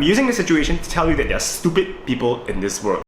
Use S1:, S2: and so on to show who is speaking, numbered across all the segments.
S1: I'm using this situation to tell you that there are stupid people in this world.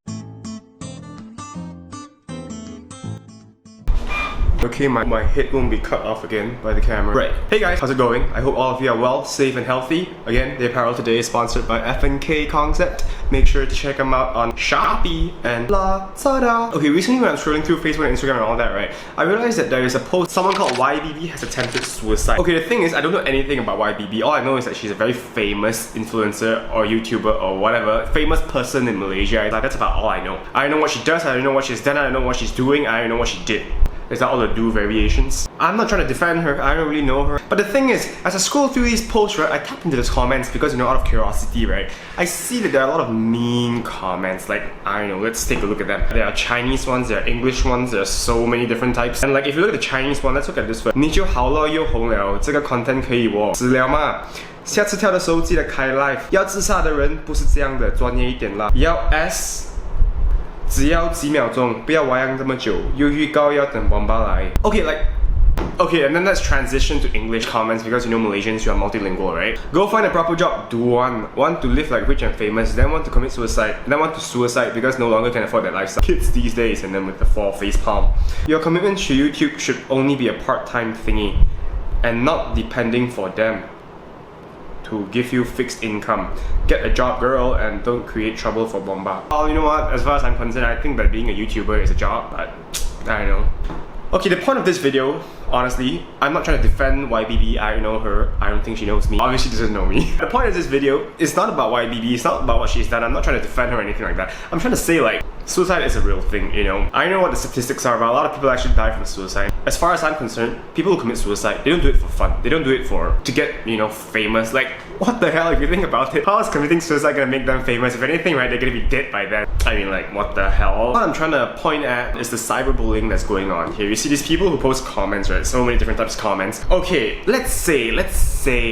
S1: Okay, my head won't be cut off again by the camera. Right. Hey guys, how's it going? I hope all of you are well, safe and healthy. Again, the apparel today is sponsored by FnK Concept. Make sure to check them out on Shopee and Lazada. Okay, recently when I'm scrolling through Facebook and Instagram and all that, right, I realized that there is a post, someone called YBB has attempted suicide. Okay, the thing is, I don't know anything about YBB. All I know is that she's a very famous influencer or YouTuber or whatever, famous person in Malaysia. Like, that's about all I know. I don't know what she does, I don't know what she's done, I don't know what she's doing, I don't know what she did. Is that all the do variations? I'm not trying to defend her, I don't really know her. But the thing is, as I scroll through these posts, right, I tap into those comments because, you know, out of curiosity, right, I see that there are a lot of mean comments. Like, I don't know, let's take a look at them. There are Chinese ones, there are English ones, there are so many different types. And like, if you look at the Chinese one, let's look at this one. 你就好了又红了，这个 content 可以喔，死了嘛。下次跳的时候记得开 live， 要自杀的人不是这样的，专业一点啦。要 S。 只要几秒钟，不要玩样这么久，有预告要等bomba来。Okay, like, okay, and then let's transition to English comments because, you know, Malaysians, you are multilingual, right? Go find a proper job, do one. Want to live like rich and famous, then want to commit suicide, then want to suicide because no longer can afford that lifestyle. Kids these days, and then with the 4 face palm. Your commitment to YouTube should only be a part-time thingy and not depending for them to give you fixed income. Get a job, girl, and don't create trouble for bomba. Well, you know what, as far as I'm concerned, I think that being a YouTuber is a job, but I don't know. Okay, the point of this video, honestly, I'm not trying to defend YBB, I know her, I don't think she knows me. Obviously she doesn't know me. The point of this video is not about YBB, it's not about what she's done, I'm not trying to defend her or anything like that. I'm trying to say, like, suicide is a real thing, you know. I know what the statistics are, but a lot of people actually die from suicide. As far as I'm concerned, people who commit suicide, they don't do it for fun. They don't do it to get, you know, famous. Like, what the hell, if you think about it? How is committing suicide gonna make them famous? If anything, right, they're gonna be dead by then. I mean, like, what the hell? What I'm trying to point at is the cyberbullying that's going on here. You see these people who post comments, right? So many different types of comments. Okay, let's say,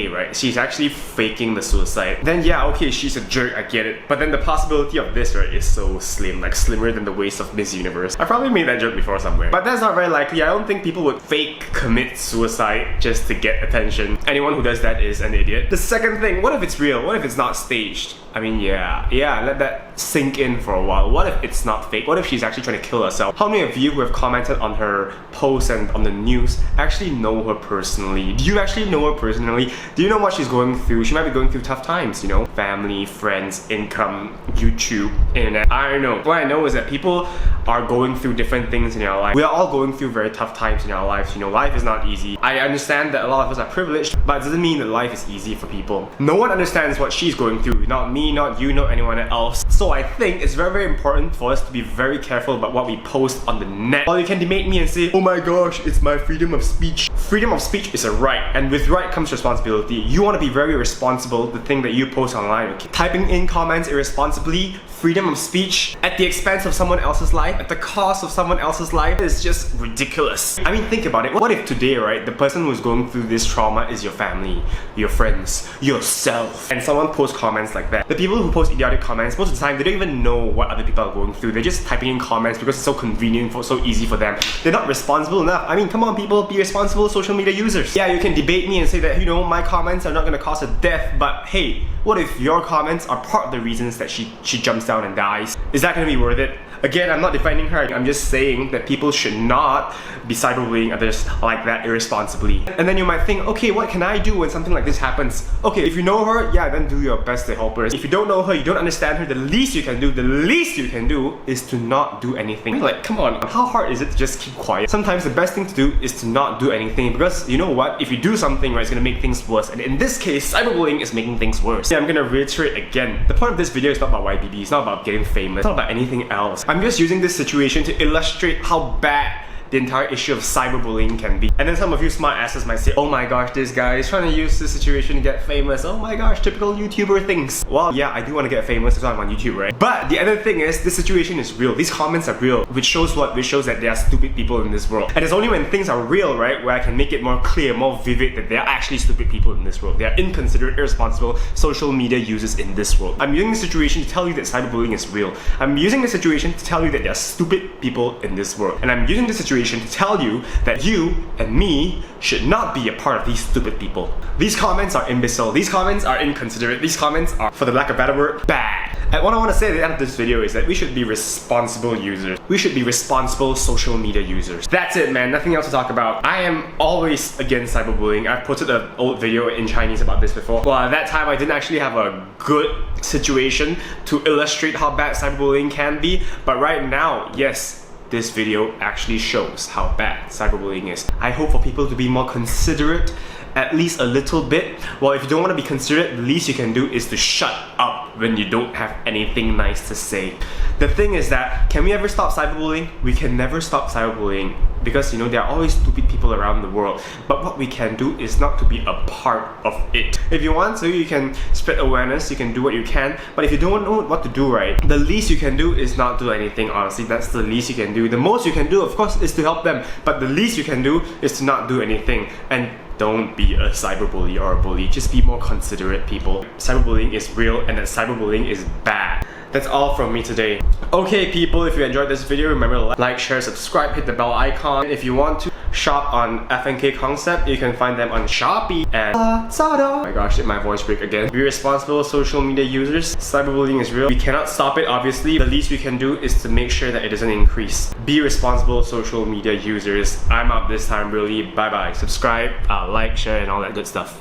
S1: right, she's actually faking the suicide. Then yeah, okay, she's a jerk, I get it. But then the possibility of this, right, is so slim, like slimmer than the waist of Miss Universe. I probably made that joke before somewhere. But that's not very likely. I don't think people would fake commit suicide just to get attention. Anyone who does that is an idiot. The second thing, what if it's real? What if it's not staged? I mean, yeah, let that sink in for a while. What if it's not fake? What if she's actually trying to kill herself? How many of you who have commented on her posts and on the news actually know her personally? Do you actually know her personally? Do you know what she's going through? She might be going through tough times, you know? Family, friends, income, YouTube, internet. I don't know. What I know is that people are going through different things in our life. We are all going through very tough times in our lives. You know, life is not easy. I understand that a lot of us are privileged, but it doesn't mean that life is easy for people. No one understands what she's going through. Not me, not you, not anyone else. So I think it's very, very important for us to be very careful about what we post on the net. While you can debate me and say, oh my gosh, it's my freedom of speech. Freedom of speech is a right, and with right comes responsibility. You want to be very responsible the thing that you post online, okay? Typing in comments irresponsibly, freedom of speech, at the expense of someone else's life, at the cost of someone else's life, is just ridiculous. I mean, think about it. What if today, right, the person who's going through this trauma is your family, your friends, yourself, and someone posts comments like that? The people who post idiotic comments, most of the time, they don't even know what other people are going through. They're just typing in comments because it's so convenient, so easy for them. They're not responsible enough. I mean, come on people, be responsible social media users. Yeah, you can debate me and say that, you know, my comments are not gonna cause her death, but hey, what if your comments are part of the reasons that she jumps down and dies? Is that gonna be worth it? Again, I'm not defending her, I'm just saying that people should not be cyberbullying others like that irresponsibly. And then you might think, okay, what can I do when something like this happens? Okay, if you know her, yeah, then do your best to help her. If you don't know her, you don't understand her, the least you can do is to not do anything. Like, come on, how hard is it to just keep quiet? Sometimes the best thing to do is to not do anything, because you know what? If you do something, right, it's gonna make things worse. And in this case, cyberbullying is making things worse. Yeah, I'm gonna reiterate again. The point of this video is not about YBB, it's not about getting famous, it's not about anything else. I'm just using this situation to illustrate how bad the entire issue of cyberbullying can be. And then some of you smart asses might say, oh my gosh, this guy is trying to use this situation to get famous. Oh my gosh, typical YouTuber things. Well, yeah, I do want to get famous, that's why I'm on YouTube, right? But the other thing is, this situation is real. These comments are real, which shows what? Which shows that there are stupid people in this world. And it's only when things are real, right, where I can make it more clear, more vivid that there are actually stupid people in this world. There are inconsiderate, irresponsible social media users in this world. I'm using this situation to tell you that cyberbullying is real. I'm using this situation to tell you that there are stupid people in this world. And I'm using this situation situation to tell you that you and me should not be a part of these stupid people. These comments are imbecile, these comments are inconsiderate, these comments are, for the lack of a better word, bad. And what I want to say at the end of this video is that we should be responsible users. We should be responsible social media users. That's it, man. Nothing else to talk about. I am always against cyberbullying. I've posted an old video in Chinese about this before. Well, at that time, I didn't actually have a good situation to illustrate how bad cyberbullying can be. But right now, yes, this video actually shows how bad cyberbullying is. I hope for people to be more considerate, at least a little bit. Well, if you don't want to be considerate, the least you can do is to shut up when you don't have anything nice to say. The thing is that, can we ever stop cyberbullying? We can never stop cyberbullying because, you know, there are always stupid people around the world. But what we can do is not to be a part of it. If you want to, you can spread awareness, you can do what you can. But if you don't know what to do, right, the least you can do is not do anything, honestly. That's the least you can do. The most you can do, of course, is to help them. But the least you can do is to not do anything. And don't be a cyberbully or a bully. Just be more considerate, people. Cyberbullying is real and that cyberbullying is bad. That's all from me today. Okay, people, if you enjoyed this video, remember to like, share, subscribe, hit the bell icon. If you want to shop on FnK Concept, you can find them on Shopee and oh my gosh, did my voice break again? Be responsible social media users. Cyberbullying is real. We cannot stop it, obviously. The least we can do is to make sure that it doesn't increase. Be responsible social media users. I'm out this time, really. Bye bye. Subscribe, like, share, and all that good stuff.